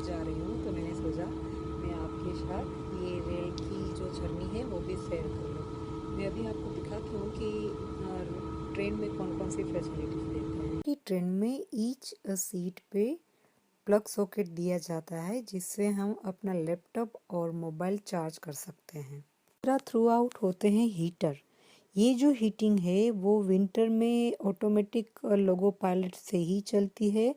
जा रही हूँ, तो मैंने सोचा मैं आपके साथ ये रेल की जो जर्नी है वो भी शेयर कर लूँ। मैं अभी आपको दिखाती हूँ कि ट्रेन में कौन कौन सी फैसिलिटीज़ देते हैं। कि ट्रेन में ईच सीट पे प्लग सॉकेट दिया जाता है जिससे हम अपना लैपटॉप और मोबाइल चार्ज कर सकते हैं। दूसरा थ्रू आउट होते हैं हीटर। ये जो हीटिंग है वो विंटर में ऑटोमेटिक लोगो पायलट से ही चलती है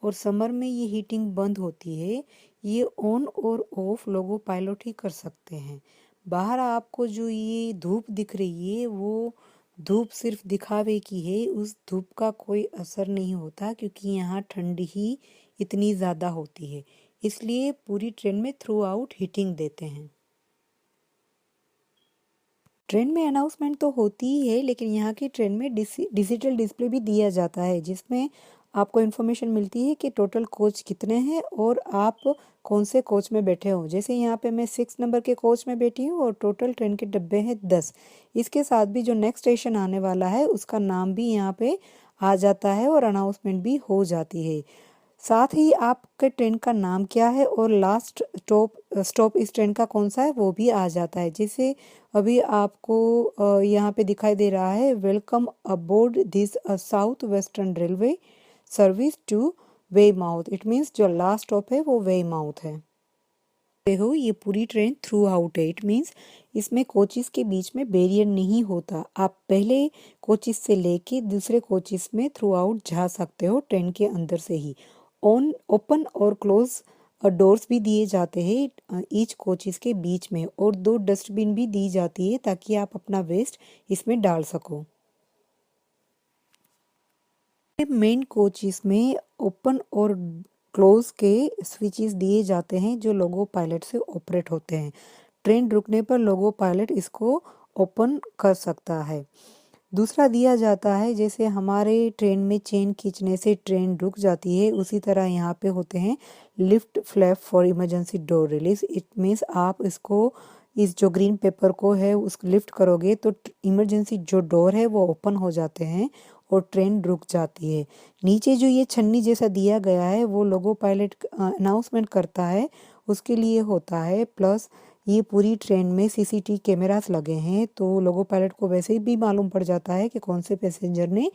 और समर में ये हीटिंग बंद होती है। ये ऑन और ऑफ लोगो पायलट ही कर सकते हैं। बाहर आपको जो ये धूप दिख रही है वो धूप सिर्फ दिखावे की है, उस धूप का कोई असर नहीं होता क्योंकि यहाँ ठंड ही इतनी ज़्यादा होती है, इसलिए पूरी ट्रेन में थ्रू आउट हीटिंग देते हैं। ट्रेन में अनाउंसमेंट तो होती ही है, लेकिन यहाँ की ट्रेन में डिजिटल डिस्प्ले भी दिया जाता है जिसमें आपको इन्फॉर्मेशन मिलती है कि टोटल कोच कितने हैं और आप कौन से कोच में बैठे हो। जैसे यहाँ पे मैं 6 नंबर के कोच में बैठी हूँ और टोटल ट्रेन के डब्बे हैं 10। इसके साथ भी जो नेक्स्ट स्टेशन आने वाला है उसका नाम भी यहाँ पे आ जाता है और अनाउंसमेंट भी हो जाती है। साथ ही आपके ट्रेन का नाम क्या है और लास्ट स्टॉप इस ट्रेन का कौन सा है वो भी आ जाता है। जैसे अभी आपको यहाँ पे दिखाई दे रहा है, welcome aboard this south western railway service to Weymouth. It means जो लास्ट स्टॉप है वो वेईमाउथ है। देखो ये पूरी ट्रेन थ्रू आउट है। इट मीन्स इसमें कोचिस के बीच में बैरियर नहीं होता। आप पहले कोचिस से लेके दूसरे कोचिस में थ्रू आउट जा सकते हो ट्रेन के अंदर से ही। ऑन ओपन और क्लोज डोर्स भी दिए जाते हैं ईच कोचिस के बीच में और 2 डस्टबिन भी दी जाती है ताकि आप अपना वेस्ट इसमें डाल सको। मेन कोचिस में ओपन और क्लोज के स्विचेस दिए जाते हैं जो लोगो पायलट से ऑपरेट होते हैं। ट्रेन रुकने पर लोगो पायलट इसको ओपन कर सकता है। दूसरा दिया जाता है, जैसे हमारे ट्रेन में चेन खींचने से ट्रेन रुक जाती है उसी तरह यहाँ पे होते हैं lift flap for emergency door release. It means आप इसको इस जो ग्रीन पेपर को है उसको लिफ्ट करोगे तो इमरजेंसी जो डोर है वो ओपन हो जाते हैं और ट्रेन रुक जाती है। नीचे जो ये छन्नी जैसा दिया गया है वो लोगो पायलट अनाउंसमेंट करता है, उसके लिए होता है। प्लस ये पूरी ट्रेन में सीसीटीवी कैमरास लगे हैं तो लोगो पायलट को वैसे ही भी मालूम पड़ जाता है कि कौन से पैसेंजर ने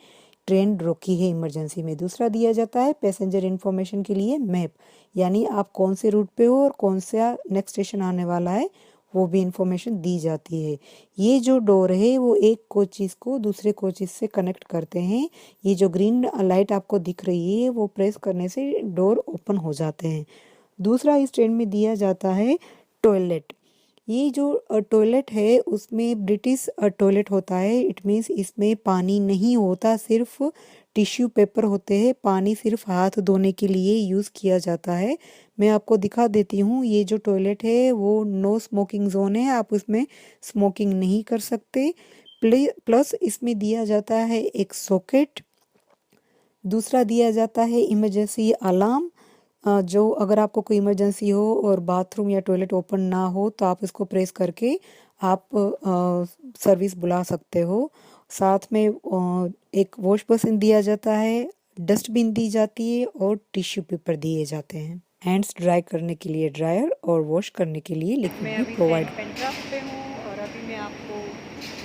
ट्रेन रोकी है इमरजेंसी में। दूसरा दिया जाता है पैसेंजर इन्फॉर्मेशन के लिए मैप, यानी आप कौन से रूट पे हो और कौन सा नेक्स्ट स्टेशन आने वाला है वो भी इंफॉर्मेशन दी जाती है। ये जो डोर है वो एक कोचिस को दूसरे कोचिस से कनेक्ट करते हैं। ये जो ग्रीन लाइट आपको दिख रही है वो प्रेस करने से डोर ओपन हो जाते हैं। दूसरा इस ट्रेन में दिया जाता है टॉयलेट। ये जो टॉयलेट है उसमें ब्रिटिश टॉयलेट होता है। इट मीन्स इसमें पानी नहीं होता, सिर्फ टिश्यू पेपर होते हैं। पानी सिर्फ हाथ धोने के लिए यूज़ किया जाता है। मैं आपको दिखा देती हूँ, ये जो टॉयलेट है वो नो स्मोकिंग जोन है, आप उसमें स्मोकिंग नहीं कर सकते। प्लस इसमें दिया जाता है एक सॉकेट। दूसरा दिया जाता है इमरजेंसी अलार्म। जो अगर आपको कोई इमरजेंसी हो और बाथरूम या टॉयलेट ओपन ना हो तो आप इसको प्रेस करके आप सर्विस बुला सकते हो। साथ में एक वॉश बेसिन दिया जाता है, डस्टबिन दी जाती है और टिश्यू पेपर दिए जाते हैं। हैंड्स ड्राई करने के लिए ड्रायर और वॉश करने के लिए लिक्विड भी प्रोवाइड। मैं अभी पेंट्राफ पे हूँ और अभी मैं आपको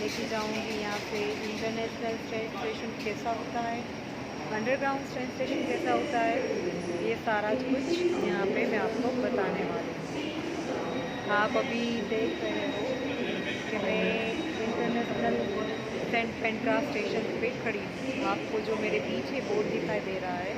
लेके जाऊँगी यहाँ पे इंटरनेशनल ट्रेन स्टेशन कैसा होता है, अंडरग्राउंड ट्रेन स्टेशन कैसा होता है, ये सारा कुछ यहाँ पे मैं आपको बताने वाली हूँ। आप अभी देख रहे हो कि मैं इंटरनेशनल सेंट पेंट्रा स्टेशन पे खड़ी हूँ। आपको जो मेरे पीछे बोर्ड दिखाई दे रहा है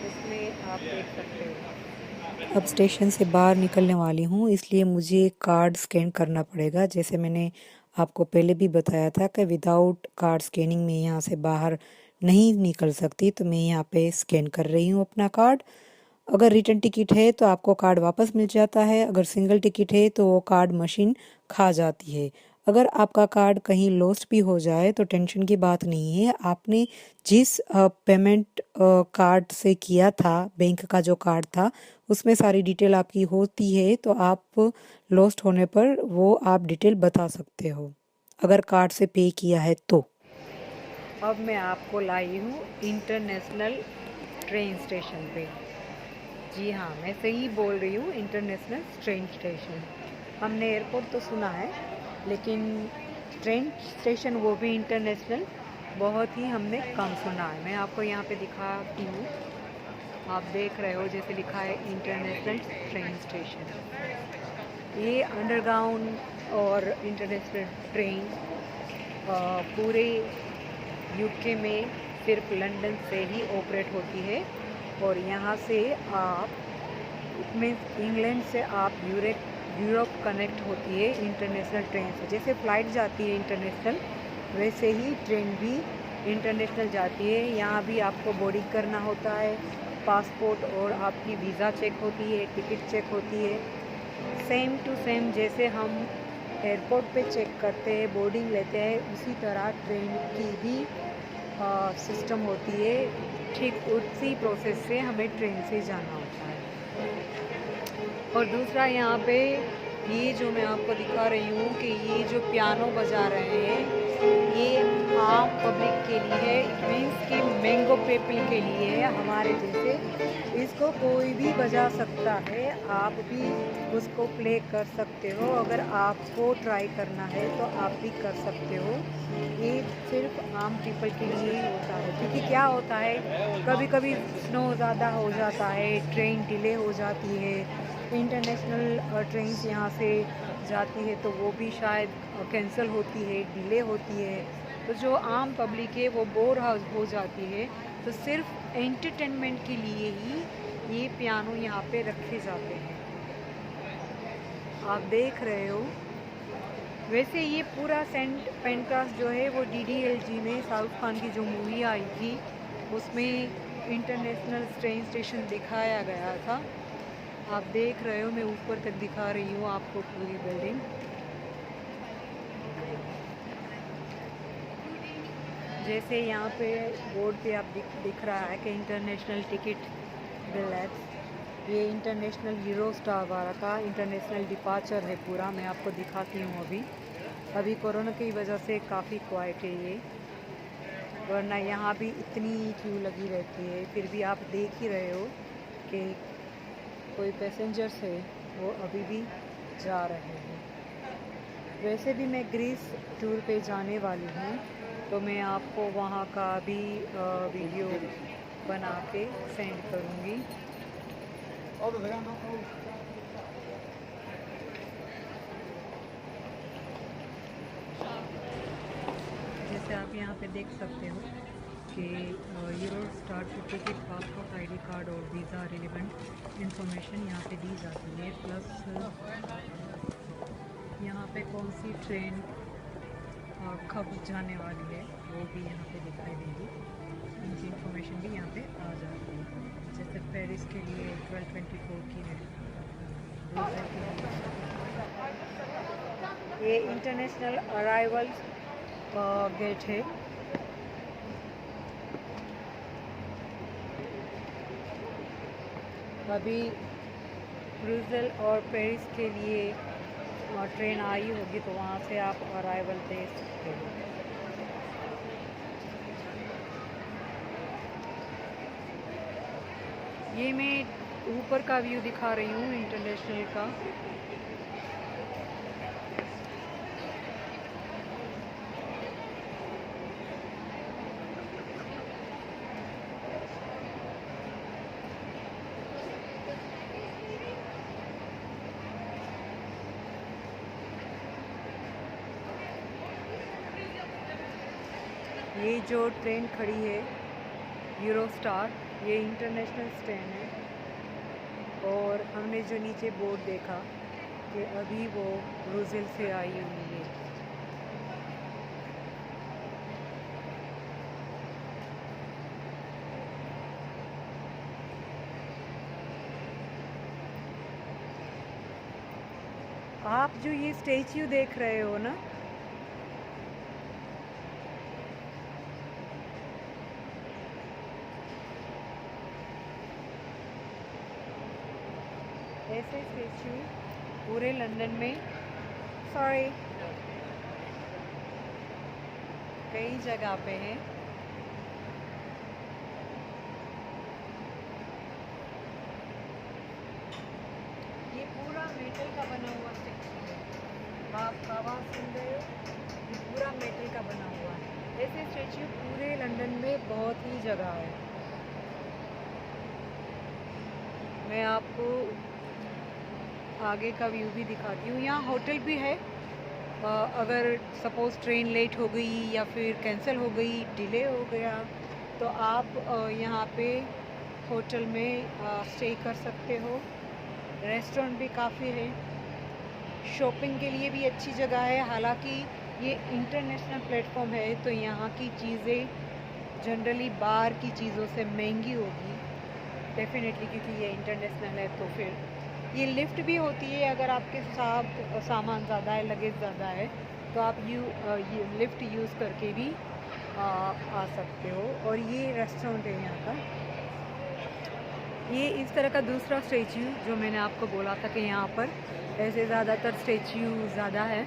उसमें आप देख सकते हो। अब स्टेशन से बाहर निकलने वाली हूँ, इसलिए मुझे कार्ड स्कैन करना पड़ेगा। जैसे मैंने आपको पहले भी बताया था कि विदाउट कार्ड स्कैनिंग में यहाँ से बाहर नहीं निकल सकती, तो मैं यहाँ पे स्कैन कर रही हूँ अपना कार्ड। अगर रिटर्न टिकट है तो आपको कार्ड वापस मिल जाता है, अगर सिंगल टिकट है तो वो कार्ड मशीन खा जाती है। अगर आपका कार्ड कहीं लॉस्ट भी हो जाए तो टेंशन की बात नहीं है। आपने जिस पेमेंट कार्ड से किया था, बैंक का जो कार्ड था उसमें सारी डिटेल आपकी होती है, तो आप लॉस्ट होने पर वो आप डिटेल बता सकते हो अगर कार्ड से पे किया है तो। अब मैं आपको लाई हूँ इंटरनेशनल ट्रेन स्टेशन पे। जी हाँ, मैं सही बोल रही हूँ, इंटरनेशनल ट्रेन स्टेशन। हमने एयरपोर्ट तो सुना है, लेकिन ट्रेन स्टेशन वो भी इंटरनेशनल बहुत ही हमने कम सुना है। मैं आपको यहाँ पे दिखाती हूँ, आप देख रहे हो जैसे लिखा है इंटरनेशनल ट्रेन स्टेशन। ये अंडरग्राउंड और इंटरनेशनल ट्रेन पूरे यूके में सिर्फ लंदन से ही ऑपरेट होती है, और यहाँ से आप मीन्स इंग्लैंड से आप यूरोप कनेक्ट होती है इंटरनेशनल ट्रेन से। जैसे फ़्लाइट जाती है इंटरनेशनल, वैसे ही ट्रेन भी इंटरनेशनल जाती है। यहाँ भी आपको बोर्डिंग करना होता है, पासपोर्ट और आपकी वीज़ा चेक होती है, टिकट चेक होती है, सेम टू सेम जैसे हम एयरपोर्ट पे चेक करते हैं, बोर्डिंग लेते हैं, उसी तरह ट्रेन की भी सिस्टम होती है। ठीक उसी प्रोसेस से हमें ट्रेन से जाना होता है। और दूसरा यहाँ पे ये जो मैं आपको दिखा रही हूँ कि ये जो पियानो बजा रहे हैं, ये आम पब्लिक के लिए है, इट मीन्स कि मैंगो पीपल के लिए है, हमारे जैसे। इसको कोई भी बजा सकता है, आप भी उसको प्ले कर सकते हो। अगर आपको ट्राई करना है तो आप भी कर सकते हो। ये सिर्फ आम पीपल के लिए ही होता है, क्योंकि क्या होता है, कभी कभी स्नो ज़्यादा हो जाता है, ट्रेन डिले हो जाती है, इंटरनेशनल ट्रेन्स यहाँ से जाती है तो वो भी शायद कैंसिल होती है, डिले होती है। तो जो आम पब्लिक है वो बोर हो जाती है, तो सिर्फ एंटरटेनमेंट के लिए ही ये पियानो यहाँ पे रखे जाते हैं, आप देख रहे हो। वैसे ये पूरा सेंट पेनक्रास जो है वो DDLG में शाहरुख खान की जो मूवी आई थी, उसमें इंटरनेशनल ट्रेन स्टेशन दिखाया गया था। आप देख रहे हो, मैं ऊपर तक दिखा रही हूँ आपको पूरी बिल्डिंग। जैसे यहाँ पे बोर्ड पे आप दिख रहा है कि इंटरनेशनल टिकट बिलेट्स, ये इंटरनेशनल यूरो स्टार वाला का इंटरनेशनल डिपार्चर है पूरा। मैं आपको दिखाती हूँ। अभी कोरोना की वजह से काफ़ी क्वाइट है ये, वरना यहाँ भी इतनी क्यू लगी रहती है। फिर भी आप देख ही रहे हो कि कोई पैसेंजर्स है वो अभी भी जा रहे हैं। वैसे भी मैं ग्रीस टूर पे जाने वाली हूँ, तो मैं आपको वहाँ का भी वीडियो बना के सेंड करूँगी। जैसे आप यहाँ पे देख सकते हो कि euro star ticket, passport, ID card और वीज़ा रिलेवेंट इंफॉर्मेशन यहाँ पे दी जाती है। प्लस यहाँ पे कौन सी ट्रेन कब जाने वाली है वो भी यहाँ पे दिखाई देगी, उनकी इंफॉर्मेशन भी यहाँ पे आ जाती है। जैसे पेरिस के लिए 12:24 की है, ये इंटरनेशनल अराइवल गेट है। अभी ब्रुसेल और पेरिस के लिए ट्रेन आई होगी, तो वहाँ से आप अराइवल दे सकते हो। ये मैं ऊपर का व्यू दिखा रही हूँ इंटरनेशनल का। ये जो ट्रेन खड़ी है यूरो स्टार, ये इंटरनेशनल ट्रेन है। और हमने जो नीचे बोर्ड देखा कि अभी वो ब्राज़ील से आई हुई है। आप जो ये स्टैच्यू देख रहे हो ना, ऐसे स्टैच्यू पूरे लंदन में, सॉरी, कई जगह पे हैं। का बना हुआ स्टैचू है। आप आवाज़ सुन रहे हो, ये पूरा मेटल का बना हुआ है। ऐसे स्टैचू पूरे लंदन में बहुत ही जगह है। मैं आपको आगे का व्यू भी दिखाती हूँ। यहाँ होटल भी है। अगर सपोज़ ट्रेन लेट हो गई या फिर कैंसिल हो गई, डिले हो गया, तो आप यहाँ पे होटल में स्टे कर सकते हो। रेस्टोरेंट भी काफ़ी है। शॉपिंग के लिए भी अच्छी जगह है। हालांकि ये इंटरनेशनल प्लेटफॉर्म है, तो यहाँ की चीज़ें जनरली बाहर की चीज़ों से महंगी होगी डेफिनेटली, क्योंकि ये इंटरनेशनल है। तो फिर ये लिफ्ट भी होती है। अगर आपके साथ सामान ज़्यादा है, लगेज ज़्यादा है, तो आप ये लिफ्ट यूज़ करके भी आ सकते हो। और ये रेस्टोरेंट है यहाँ का। ये इस तरह का दूसरा स्टैचू जो मैंने आपको बोला था कि यहाँ पर ऐसे ज़्यादातर स्टैचू ज़्यादा है।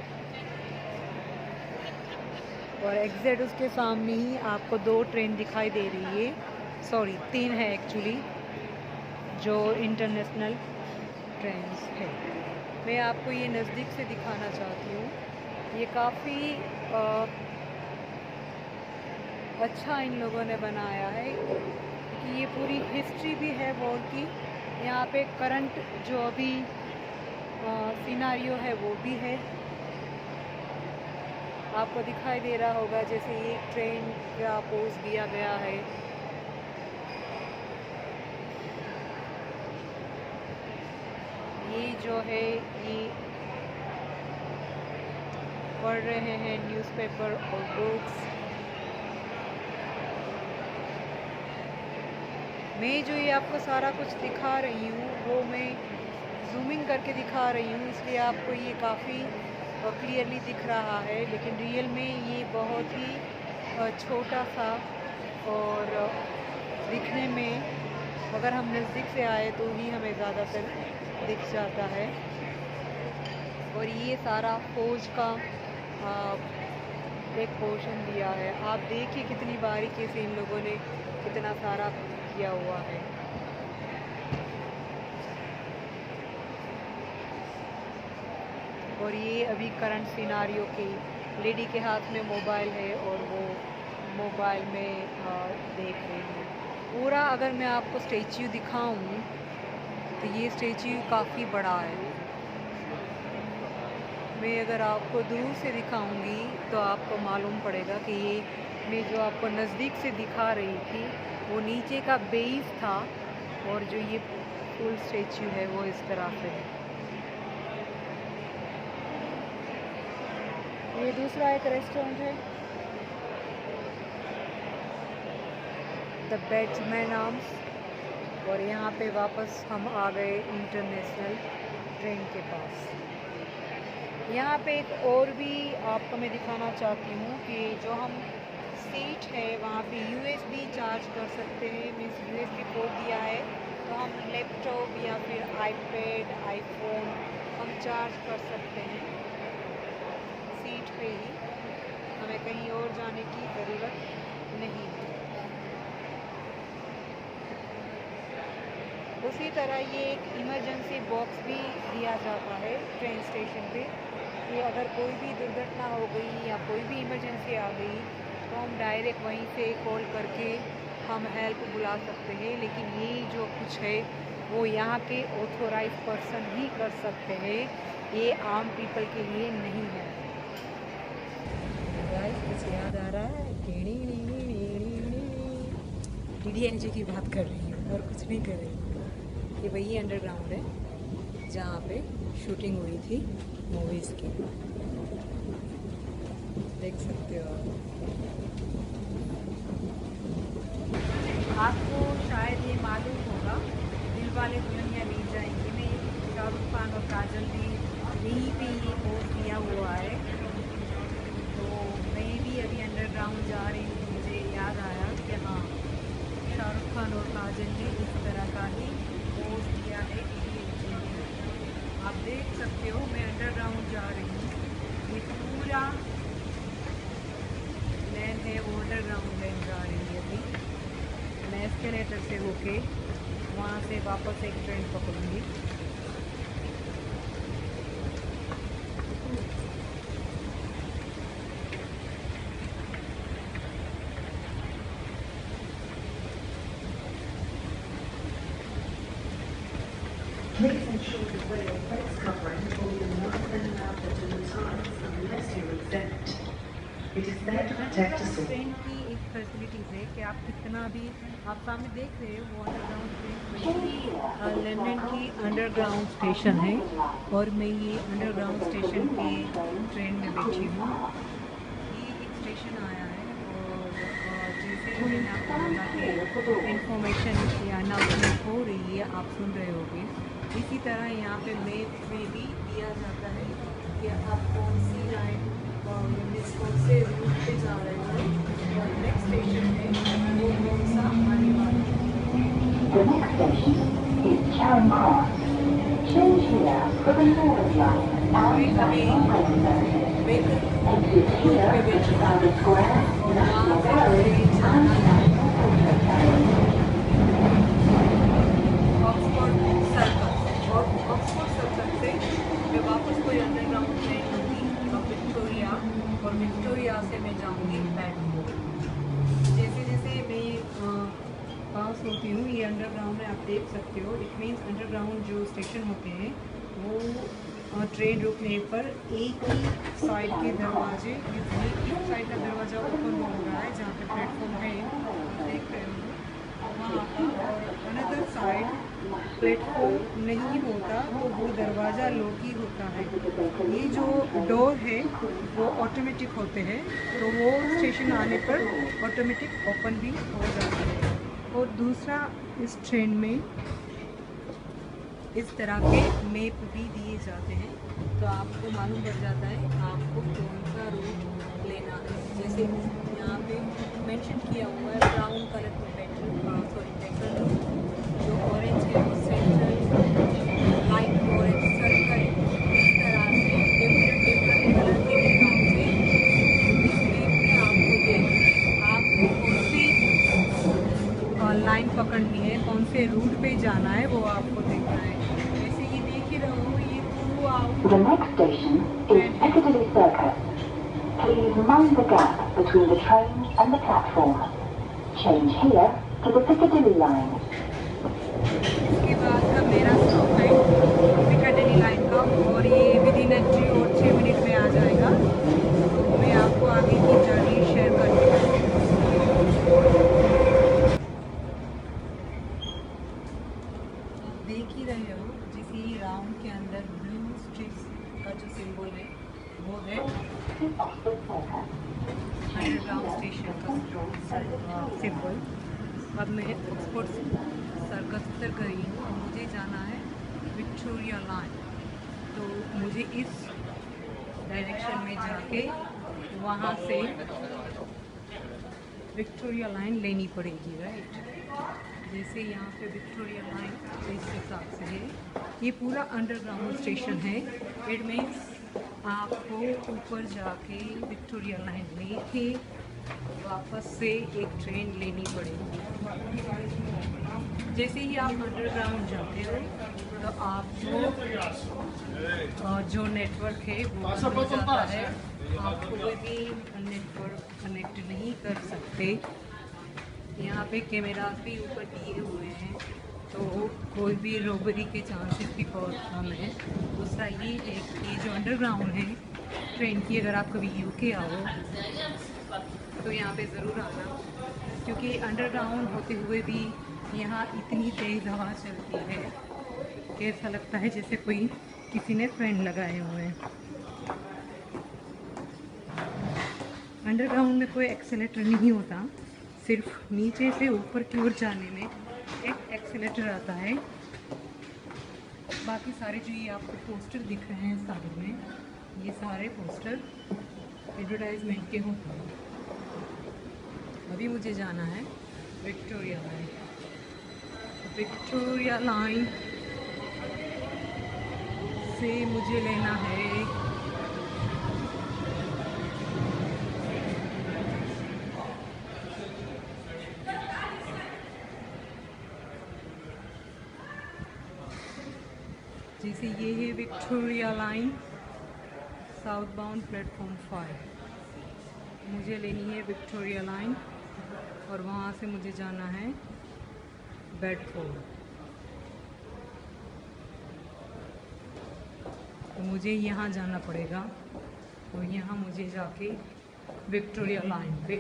और एग्जैक्ट उसके सामने ही आपको 2 ट्रेन दिखाई दे रही है, सॉरी 3 है एक्चुअली, जो इंटरनेशनल ट्रेन्स है। मैं आपको ये नज़दीक से दिखाना चाहती हूँ। ये काफ़ी अच्छा इन लोगों ने बनाया है, क्योंकि ये पूरी हिस्ट्री भी है वॉर की। यहाँ पे करंट जो अभी सिनारियो है वो भी है। आपको दिखाई दे रहा होगा जैसे ये ट्रेन का पोज दिया गया है। ये जो है ये पढ़ रहे हैं न्यूज़पेपर और बुक्स। मैं जो ये आपको सारा कुछ दिखा रही हूँ वो मैं जूमिंग करके दिखा रही हूँ, इसलिए आपको ये काफ़ी क्लियरली दिख रहा है। लेकिन रियल में ये बहुत ही छोटा सा और दिखने में अगर हम नज़दीक से आए तो ही हमें ज़्यादातर दिख जाता है। और ये सारा फौज का एक पोर्शन दिया है। आप देखिए कितनी बारीकी से इन लोगों ने कितना सारा किया हुआ है। और ये अभी करंट सिनारियो की लेडी के हाथ में मोबाइल है और वो मोबाइल में देख रही है। पूरा अगर मैं आपको स्टैच्यू दिखाऊं तो ये स्टैच्यू काफ़ी बड़ा है। मैं अगर आपको दूर से दिखाऊंगी तो आपको मालूम पड़ेगा कि ये मैं जो आपको नज़दीक से दिखा रही थी वो नीचे का बेस था, और जो ये फुल स्टैच्यू है वो इस तरह से है। ये दूसरा एक रेस्टोरेंट है, द बैट्समैन आर्म्स। और यहाँ पे वापस हम आ गए इंटरनेशनल ट्रेन के पास। यहाँ पे एक और भी आपको मैं दिखाना चाहती हूँ कि जो हम सीट है वहाँ पे USB चार्ज कर सकते हैं। मीन्स USB पोर्ट दिया है, तो हम लैपटॉप या फिर आईपैड, आईफोन हम चार्ज कर सकते हैं सीट पे ही। हमें कहीं और जाने की ज़रूरत नहीं है। उसी तरह ये एक इमरजेंसी बॉक्स भी दिया जाता है ट्रेन स्टेशन पे, कि अगर कोई भी दुर्घटना हो गई या कोई भी इमरजेंसी आ गई तो हम डायरेक्ट वहीं से कॉल करके हम हेल्प बुला सकते हैं। लेकिन ये जो कुछ है वो यहाँ के ऑथोराइज पर्सन ही कर सकते हैं, ये आम पीपल के लिए नहीं है। गाइस कुछ याद आ रहा है, DDNG की बात कर रही हूँ और कुछ नहीं कर रही हूँ। ये वही अंडरग्राउंड है जहाँ पे शूटिंग हुई थी मूवीज़ की, देख सकते हो आपको शायद ये मालूम होगा दिलवाले दुल्हनिया ले जाएंगे में शाहरुख खान और काजल ने यहीं पे ये पोस्ट दिया हुआ है। तो मैं भी अभी अंडरग्राउंड जा रही हूँ, मुझे याद आया कि हाँ शाहरुख खान और काजल ने इस तरह का ही पोस्ट दिया है। आप देख सकते हो मैं अंडरग्राउंड जा रही हूँ। ये पूरा लैन है वो अंडरग्राउंड लैन जा रही है। अभी मैं एस्केलेटर से होके वहाँ से वापस एक train पकड़ूंगी। Please ensure you wear your face covering or you will not be allowed to do times unless you exempt. It is there to protect us all. Train की एक फैसिलिटीज़ है कि आप कितना भी आप सामने देख रहे हो वो अंडरग्राउंड ट्रेन वही लंदन की अंडरग्राउंड स्टेशन है और मैं ये अंडरग्राउंड स्टेशन के ट्रेन में बैठी हूँ। ये एक स्टेशन आया है और जैसे मैंने आपको बोला कि इंफॉर्मेशन या अनाउंसमेंट हो रही है, आप सुन रहे होगे। इसी तरह यहाँ पे मैप में भी दिया जाता है कि आप कौन सी लाइन कौन से रूट पे जा रहे हो और नेक्स्ट स्टेशन में वो कौन सा आने वाला है। The next station is Charing Cross. Change here for the Northern Line and National Rail Services. Exit here for Trafalgar Square, National Road and National Portrait Gallery. Oxford circle और Oxford circle से मैं वापस कोई underground train लूँगी Victoria और Victoria से मैं जाऊँगी बेडफोर्ड। जैसे जैसे मैं पास होती हूँ ये अंडरग्राउंड में आप देख सकते हो, इट मीन्स अंडरग्राउंड जो स्टेशन होते हैं वो ट्रेन रुकने पर एक ही साइड के दरवाजे एक साइड का दरवाज़ा ओपन हो रहा है जहाँ पे प्लेटफॉर्म है देख रहे हो वहाँ का, और अनदर साइड प्लेटफॉर्म नहीं होता तो वो दरवाज़ा लॉक ही होता है। ये जो डोर है वो ऑटोमेटिक होते हैं तो वो स्टेशन आने पर ऑटोमेटिक ओपन भी हो जाता है। और दूसरा इस ट्रेन में इस तरह के मैप भी दिए जाते हैं तो आपको मालूम पड़ जाता है आपको कौन सा रूट लेना है। जैसे यहाँ पे मेंशन किया हुआ है ब्राउन कलर में बेटर रूट, जो ऑरेंज है वो सेंट्रल, लाइट ऑरेंज सर्कल, इस तरह से डिफरेंट कलर के हिसाब से इस मैप में आपको देख आपको कौन सी लाइन पकड़नी है, कौन से रूट पे जाना है वो आपको देखना है। जैसे कि देख ही रहो ये through out. The next station is Piccadilly Circus. Please mind the gap between the train and the platform. Change here to the Piccadilly line. इसके बाद का मेरा स्टॉप है पिकाडेली लाइन का और ये विद इन 3 और 6 मिनट में आ जाएगा। तो मैं आपको आगे की जर्नी शेयर करती हूँ। देख ही रहे हो जिस राउंड के अंदर ब्लू स्ट्रिप्स का जो सिंबल है वो है अंडरग्राउंड स्टेशन का सिंबल। अब मैं ऑक्सफोर्ड सर्कस उतर गई हूँ और मुझे जाना है विक्टोरिया लाइन। तो मुझे इस डायरेक्शन में जाके वहाँ से विक्टोरिया लाइन लेनी पड़ेगी, राइट। जैसे यहाँ पे विक्टोरिया लाइन इस हिसाब से है, ये पूरा अंडरग्राउंड स्टेशन है। इट मीन्स आपको ऊपर जाके विक्टोरिया लाइन लेके वापस से एक ट्रेन लेनी पड़ेगी। जैसे ही आप अंडरग्राउंड जाते हो तो आपको जो नेटवर्क है वो मिल जाता है, आप कोई भी नेटवर्क कनेक्ट नहीं कर सकते। यहाँ पे कैमरास भी ऊपर दिए हुए हैं तो कोई भी रॉबरी के चांसेस भी बहुत कम है। दूसरा ये है कि जो अंडरग्राउंड है ट्रेन की, अगर आप कभी यूके आओ तो यहाँ पे ज़रूर आना, क्योंकि अंडरग्राउंड होते हुए भी यहाँ इतनी तेज़ हवा चलती है कि ऐसा लगता है जैसे कोई किसी ने फैन लगाए हुए हैं। अंडरग्राउंड में कोई एक्सेलेटर नहीं होता, सिर्फ नीचे से ऊपर की ओर जाने में एक एक्सेलेटर आता है। बाकी सारे जो ये आपको पोस्टर दिख रहे हैं साइड में, ये सारे पोस्टर एडवर्टाइजमेंट के होते हैं। अभी मुझे जाना है विक्टोरिया लाइन। विक्टोरिया लाइन से मुझे लेना है जैसे ये है Victoria line south bound platform 5। मुझे लेनी है विक्टोरिया लाइन और वहाँ से मुझे जाना है बेडफोर्ड। मुझे यहाँ जाना पड़ेगा और यहाँ मुझे जाके विक्टोरिया लाइन पे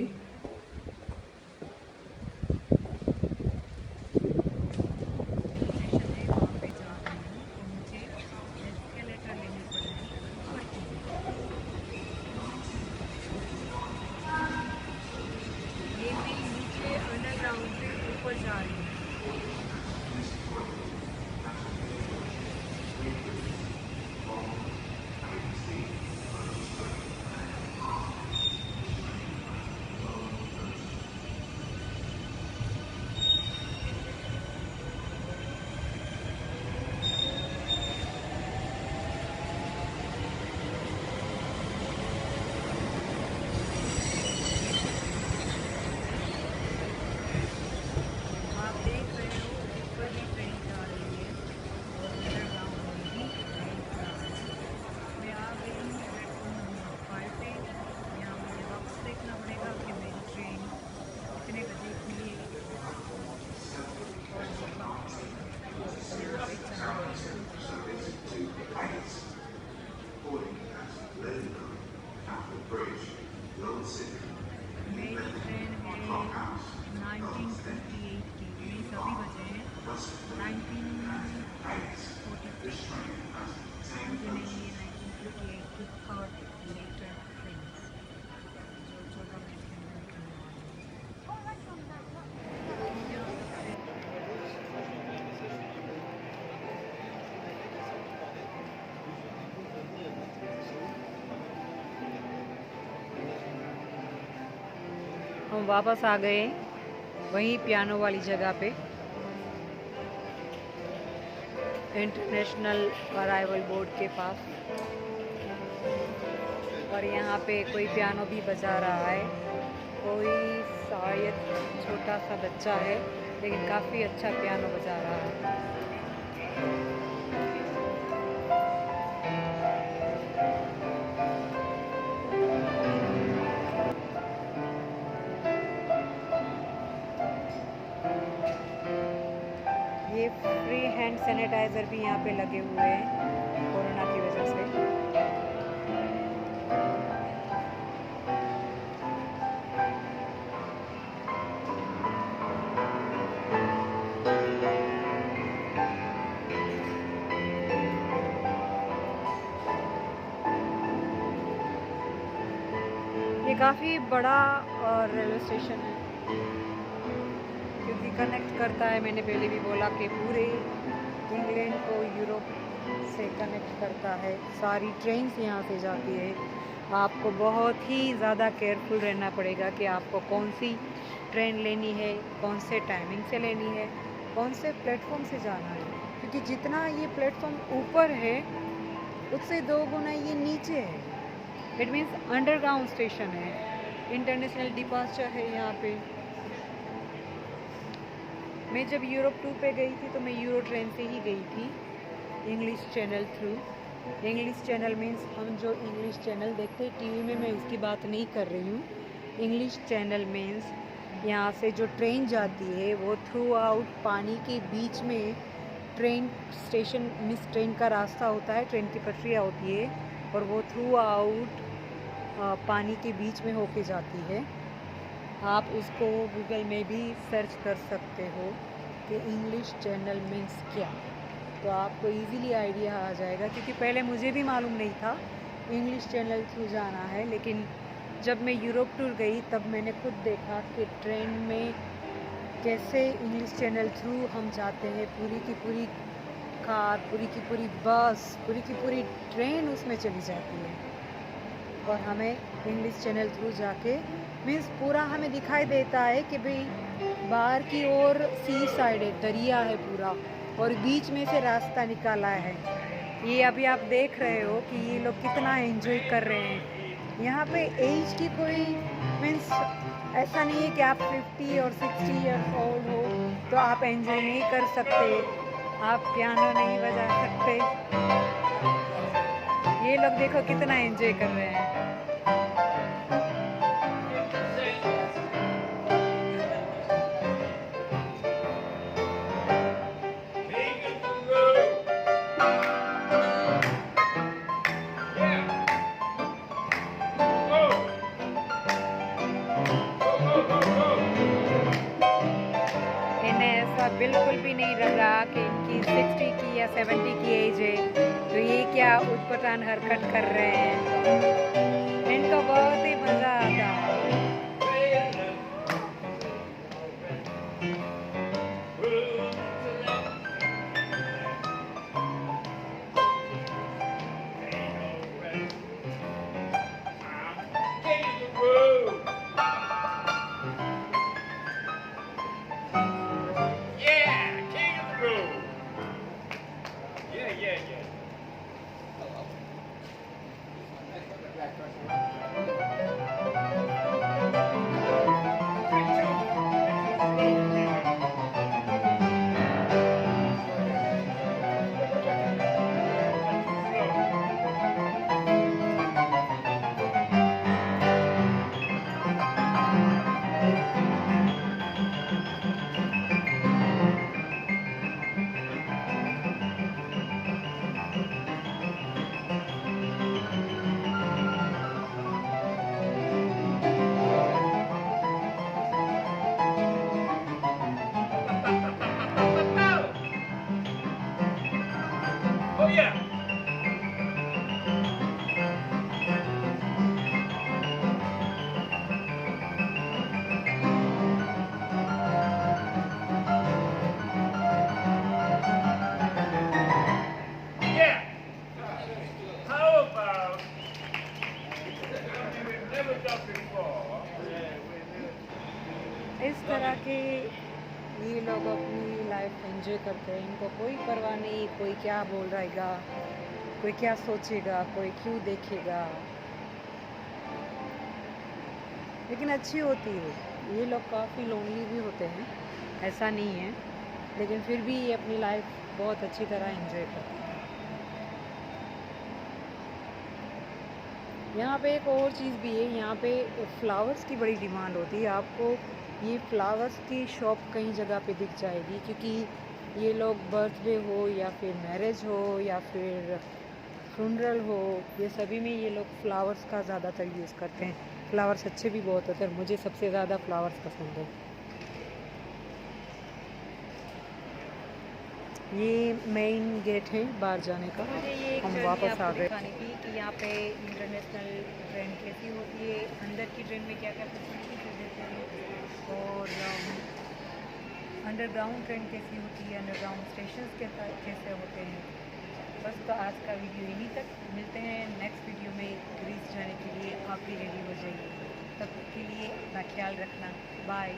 स्टेशन है वहाँ पे जा रही हूँ और मुझे एस्केलेटर लेने पड़ेंगे ऊपर की ये मैं नीचे अंडरग्राउंड से ऊपर जा रही हूँ। आप देख रहे हो ऊपर भी ट्रेन जा रही है और अंडरग्राउंड में भी ट्रेन जा रही है। मैं आ गई हूँ प्लेटफॉर्म नंबर 5 पे। यहाँ मुझे वापस देखना पड़ेगा कि मेरी ट्रेन कितने बजे खुलेगी और यहाँ पे चला मेरी ट्रेन है 1928 की। मीन्स अभी बजे हैं 1943। मुझे नहीं है 1958 की थर्ड लेटर ट्रेन जो 14 मिनट के अंदर निकलने वाली है। हम वापस आ गए वहीं पियानो वाली जगह पे, इंटरनेशनल अराइवल बोर्ड के पास। और यहाँ पे कोई पियानो भी बजा रहा है, कोई शायद छोटा सा बच्चा है लेकिन काफ़ी अच्छा पियानो बजा रहा है। ये फ्री हैंड सैनिटाइज़र भी यहाँ पे लगे हुए हैं कोरोना की वजह से। ये काफ़ी बड़ा रेलवे स्टेशन है क्योंकि कनेक्ट करता है, मैंने पहले भी बोला कि पूरे इंग्लैंड को यूरोप से कनेक्ट करता है। सारी ट्रेन्स यहाँ से जाती है। आपको बहुत ही ज़्यादा केयरफुल रहना पड़ेगा कि आपको कौन सी ट्रेन लेनी है, कौन से टाइमिंग से लेनी है, कौन से प्लेटफॉर्म से जाना है, क्योंकि जितना ये प्लेटफॉर्म ऊपर है उससे 2 गुना ये नीचे है। इट मीन्स अंडरग्राउंड स्टेशन है, इंटरनेशनल डिपार्चर है यहाँ पे। मैं जब यूरोप टूर पे गई थी तो मैं यूरो ट्रेन से ही गई थी, English channel through. English channel means हम जो इंग्लिश चैनल देखते हैं टीवी में, मैं उसकी बात नहीं कर रही हूँ। इंग्लिश चैनल मीन्स यहाँ से जो ट्रेन जाती है वो थ्रू आउट पानी के बीच में ट्रेन स्टेशन मीन्स ट्रेन का रास्ता होता है, ट्रेन की पटरियाँ होती है और वो थ्रू आउट पानी के बीच में होके जाती है। आप उसको गूगल में भी सर्च कर सकते हो कि इंग्लिश चैनल मीन्स क्या, तो आपको इजीली आइडिया आ जाएगा। क्योंकि पहले मुझे भी मालूम नहीं था इंग्लिश चैनल थ्रू जाना है, लेकिन जब मैं यूरोप टूर गई तब मैंने खुद देखा कि ट्रेन में कैसे इंग्लिश चैनल थ्रू हम जाते हैं। पूरी की पूरी कार, पूरी की पूरी बस, पूरी की पूरी ट्रेन उसमें चली जाती है और हमें इंग्लिश चैनल थ्रू जाके मीन्स पूरा हमें दिखाई देता है कि भाई बाहर की ओर सी साइड है, दरिया है पूरा और बीच में से रास्ता निकाला है। ये अभी आप देख रहे हो कि ये लोग कितना एंजॉय कर रहे हैं। यहाँ पे एज की कोई मीन्स ऐसा नहीं है कि आप 50 और 60 ईयर्स ओल्ड हो तो आप एंजॉय नहीं कर सकते, आप पियानो नहीं बजा सकते। ये लोग देखो कितना एंजॉय कर रहे हैं। 60 की या 70 की एज है, तो ये क्या उटपटांग हरकत कर रहे हैं। इनको बहुत ही मज़ा आता है। Oh yeah. Yeah. How about we've never done before? इस तरह के ये लोग अपनी लाइफ एंजॉय करते हैं, इनको कोई परवाह नहीं कोई क्या बोल रहेगा, कोई क्या सोचेगा, कोई क्यों देखेगा। लेकिन अच्छी होती है, ये लोग काफ़ी लोनली भी होते हैं, ऐसा नहीं है, लेकिन फिर भी ये अपनी लाइफ बहुत अच्छी तरह एंजॉय करते हैं। यहाँ पे एक और चीज़ भी है, यहाँ पे फ्लावर्स की बड़ी डिमांड होती है। आपको ये फ्लावर्स की शॉप कई जगह पे दिख जाएगी, क्योंकि ये लोग बर्थडे हो या फिर मैरिज हो या फिर फ्यूनरल हो, ये सभी में ये लोग फ्लावर्स का ज़्यादातर यूज़ करते हैं। फ्लावर्स अच्छे भी बहुत होते हैं और मुझे सबसे ज़्यादा फ्लावर्स पसंद है। ये मेन गेट है बाहर जाने का। मुझे ये एक हम जर्नी वापस आ आपको गए। दिखानी थी कि यहाँ पे इंटरनेशनल ट्रेन कैसी होती है, अंदर की ट्रेन में क्या क्या फैसिलिटीज देते हैं, और अंडरग्राउंड ट्रेन कैसी होती है, अंडरग्राउंड स्टेशन कैसे होते हैं। बस तो आज का वीडियो यहीं तक, मिलते हैं नेक्स्ट वीडियो में। ग्रीस जाने के लिए आप भी रेडी हो जाइए, तब के लिए अपना ख्याल रखना, बाय।